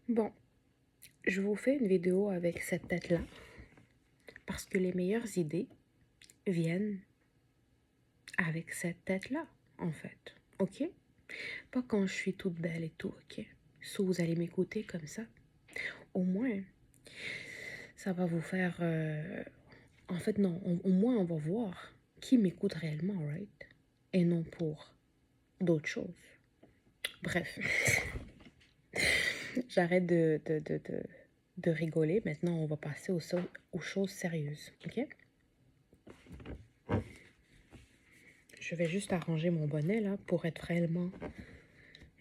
Bon, je vous fais une vidéo avec cette tête-là parce que les meilleures idées viennent avec cette tête-là, en fait. OK? Pas quand je suis toute belle et tout, OK? Si vous allez m'écouter comme ça, au moins, ça va vous faire... En fait, non, au moins on va voir qui m'écoute réellement, right? Et non pour d'autres choses. Bref, j'arrête de rigoler. Maintenant, on va passer aux choses sérieuses, OK? Je vais juste arranger mon bonnet là pour être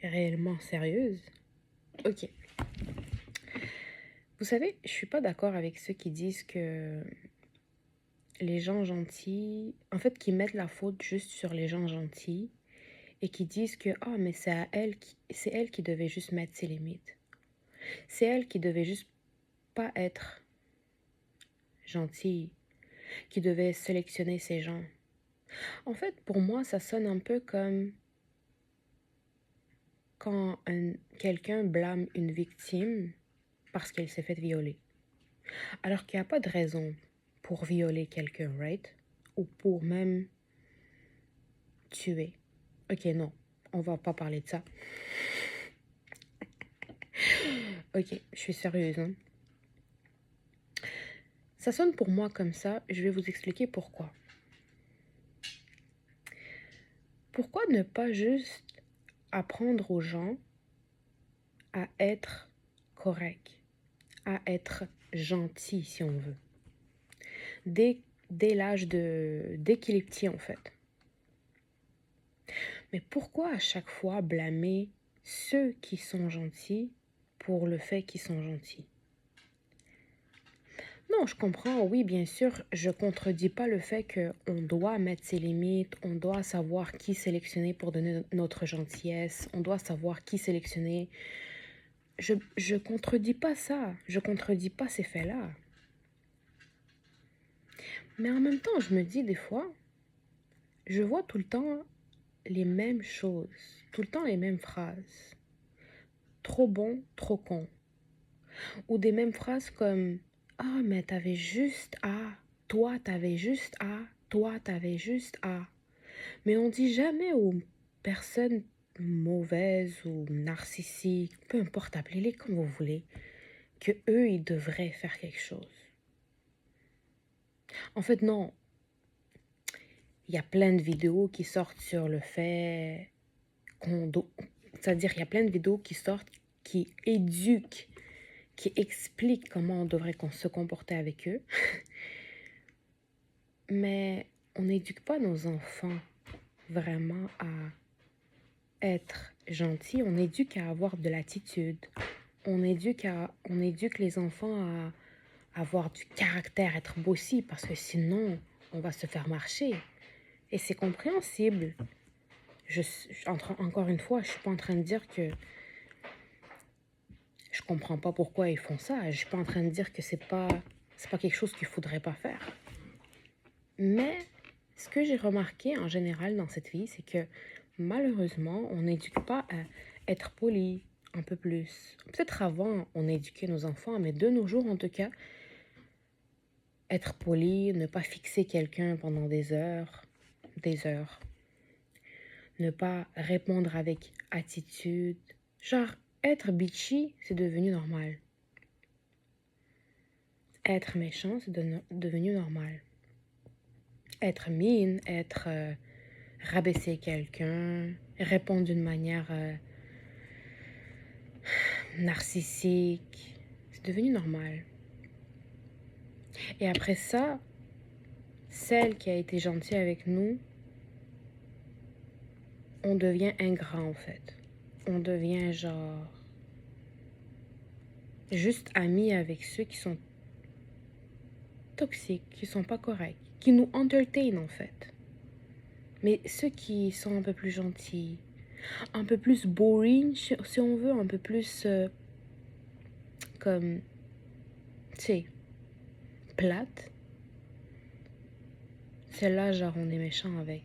réellement sérieuse. Ok. Vous savez, je suis pas d'accord avec ceux qui disent que les gens gentils, en fait, qui mettent la faute juste sur les gens gentils et qui disent que mais c'est elle qui devait juste mettre ses limites. C'est elle qui devait juste pas être gentille, qui devait sélectionner ses gens. En fait, pour moi, ça sonne un peu comme quand quelqu'un blâme une victime parce qu'elle s'est faite violer. Alors qu'il n'y a pas de raison pour violer quelqu'un, right? Ou pour même tuer. Ok, non, on va pas parler de ça. Ok, je suis sérieuse, hein. Ça sonne pour moi comme ça, je vais vous expliquer pourquoi. Pourquoi ne pas juste apprendre aux gens à être corrects, à être gentils si on veut, dès, dès qu'il est petit en fait. Mais pourquoi à chaque fois blâmer ceux qui sont gentils pour le fait qu'ils sont gentils? Non, je comprends, oui, bien sûr, je contredis pas le fait qu'on doit mettre ses limites, on doit savoir qui sélectionner pour donner notre gentillesse, on doit savoir qui sélectionner. Je contredis pas ça, je contredis pas ces faits-là. Mais en même temps, je me dis des fois, je vois tout le temps les mêmes choses, tout le temps les mêmes phrases. Trop bon, trop con. Ou des mêmes phrases comme mais t'avais juste à, toi t'avais juste à, toi t'avais juste à. Mais on dit jamais aux personnes mauvaises ou narcissiques, peu importe, appelez-les comme vous voulez, que eux ils devraient faire quelque chose. En fait, non. Il y a plein de vidéos qui sortent sur le fait qu'on doit. C'est-à-dire, il y a plein de vidéos qui sortent qui éduquent, qui expliquent comment on devrait se comporter avec eux. Mais on n'éduque pas nos enfants vraiment à être gentils. On éduque à avoir de l'attitude. On éduque les enfants à avoir du caractère, être bossy, parce que sinon, on va se faire marcher. Et c'est compréhensible. Encore une fois, je suis pas en train de dire que je comprends pas pourquoi ils font ça. Je suis pas en train de dire que c'est pas quelque chose qu'il faudrait pas faire. Mais ce que j'ai remarqué en général dans cette vie, c'est que malheureusement, on n'éduque pas à être poli un peu plus. Peut-être avant, on éduquait nos enfants, mais de nos jours en tout cas, être poli, ne pas fixer quelqu'un pendant des heures, ne pas répondre avec attitude. Genre, être bitchy, c'est devenu normal. Être méchant, c'est devenu normal. Être mean, rabaisser quelqu'un, répondre d'une manière narcissique, c'est devenu normal. Et après ça, celle qui a été gentille avec nous, on devient ingrat en fait. On devient genre juste amis avec ceux qui sont toxiques, qui sont pas corrects, qui nous entertain en fait. Mais ceux qui sont un peu plus gentils, un peu plus boring si on veut, un peu plus comme, tu sais, plate, celle-là, genre, on est méchant avec.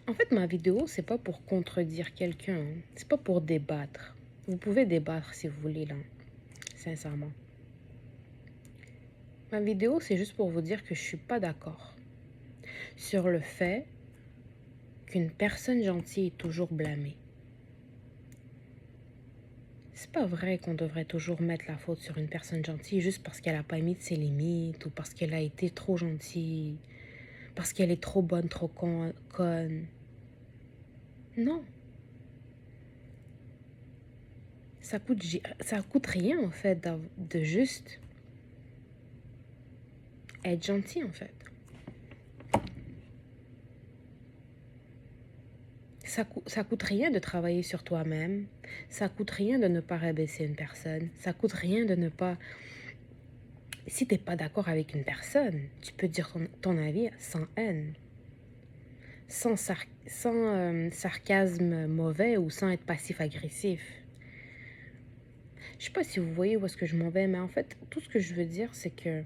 En fait, ma vidéo, c'est pas pour contredire quelqu'un, hein. C'est pas pour débattre. Vous pouvez débattre si vous voulez, là, sincèrement. Ma vidéo, c'est juste pour vous dire que je suis pas d'accord sur le fait qu'une personne gentille est toujours blâmée. C'est pas vrai qu'on devrait toujours mettre la faute sur une personne gentille juste parce qu'elle a pas mis de ses limites ou parce qu'elle a été trop gentille, parce qu'elle est trop bonne, trop conne. Non, ça coûte rien en fait de juste être gentil en fait. Ça coûte rien de travailler sur toi-même. Ça coûte rien de ne pas rabaisser une personne. Ça coûte rien de ne pas... Si t'es pas d'accord avec une personne, tu peux dire ton avis sans haine, sans sarcasme mauvais ou sans être passif-agressif. Je sais pas si vous voyez où est-ce que je m'en vais, mais en fait, tout ce que je veux dire, c'est que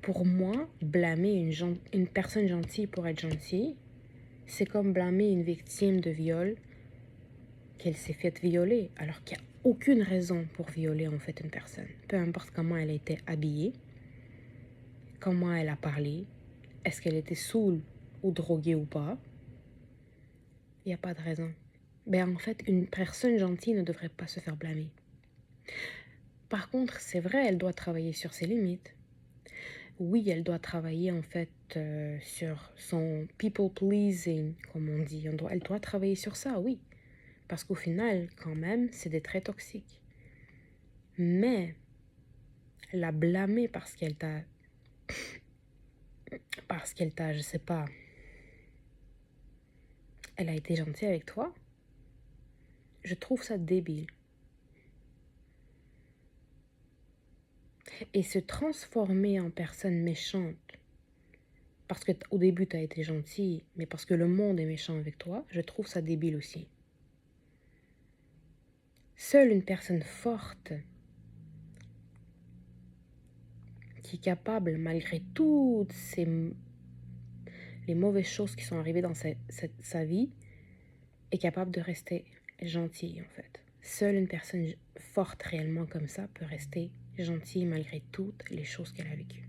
pour moi, blâmer une personne gentille pour être gentille, c'est comme blâmer une victime de viol qu'elle s'est faite violer, alors qu'il n'y a aucune raison pour violer en fait une personne. Peu importe comment elle a été habillée, comment elle a parlé, est-ce qu'elle était saoule ou droguée ou pas, il n'y a pas de raison. Ben en fait, une personne gentille ne devrait pas se faire blâmer. Par contre, c'est vrai, elle doit travailler sur ses limites. Oui, elle doit travailler en fait sur son people pleasing, comme on dit. Elle doit travailler sur ça, oui. Parce qu'au final, quand même, c'est des traits toxiques. Mais la blâmer je sais pas, elle a été gentille avec toi, je trouve ça débile. Et se transformer en personne méchante, parce que au début tu as été gentille, mais parce que le monde est méchant avec toi, je trouve ça débile aussi. Seule une personne forte, qui est capable, malgré toutes les mauvaises choses qui sont arrivées dans sa vie, est capable de rester gentille en fait. Seule une personne forte réellement comme ça peut rester gentille malgré toutes les choses qu'elle a vécues.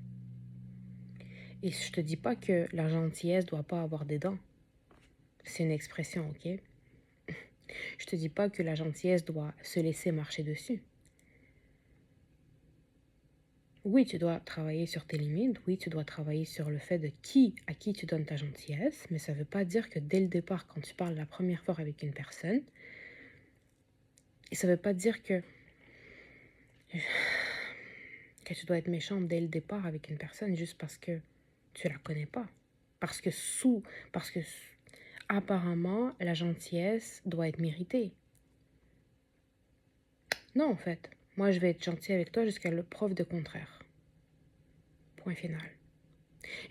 Et je te dis pas que la gentillesse doit pas avoir des dents. C'est une expression, ok? Je te dis pas que la gentillesse doit se laisser marcher dessus. Oui, tu dois travailler sur tes limites, oui, tu dois travailler sur le fait de à qui tu donnes ta gentillesse, mais ça veut pas dire que dès le départ, quand tu parles la première fois avec une personne, et ça veut pas dire que tu dois être méchante dès le départ avec une personne juste parce que tu la connais pas. Parce que apparemment, la gentillesse doit être méritée. Non, en fait. Moi, je vais être gentille avec toi jusqu'à la preuve de contraire. Point final.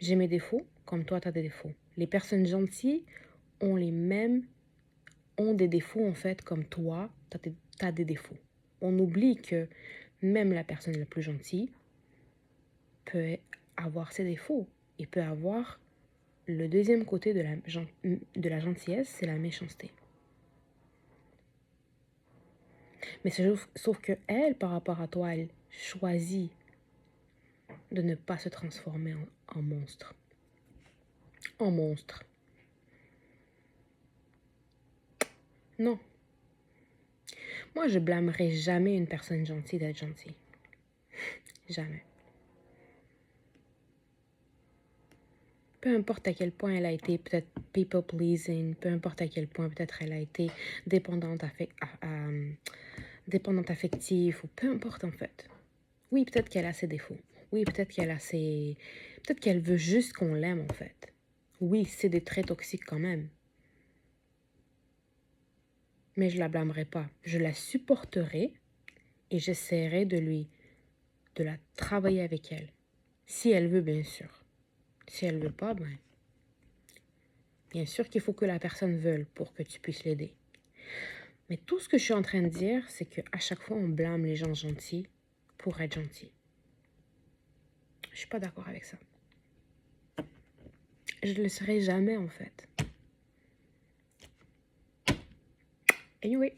J'ai mes défauts, comme toi, tu as des défauts. Les personnes gentilles ont ont des défauts, en fait, comme toi, tu as des défauts. On oublie que même la personne la plus gentille peut avoir ses défauts et peut avoir le deuxième côté de la gentillesse, c'est la méchanceté. Mais sauf que elle, par rapport à toi, elle choisit de ne pas se transformer en monstre. En monstre. Non. Moi, je blâmerai jamais une personne gentille d'être gentille. Jamais. Peu importe à quel point elle a été peut-être people pleasing, peu importe à quel point peut-être elle a été dépendante, dépendante affective, ou peu importe en fait. Oui, peut-être qu'elle a ses défauts. Oui, peut-être qu'elle veut juste qu'on l'aime en fait. Oui, c'est des traits toxiques quand même. Mais je la blâmerai pas. Je la supporterai et j'essaierai de la travailler avec elle. Si elle veut, bien sûr. Si elle veut pas, ben, bien sûr qu'il faut que la personne veuille pour que tu puisses l'aider. Mais tout ce que je suis en train de dire, c'est qu'à chaque fois, on blâme les gens gentils pour être gentils. Je suis pas d'accord avec ça. Je ne le serai jamais, en fait. Anyway.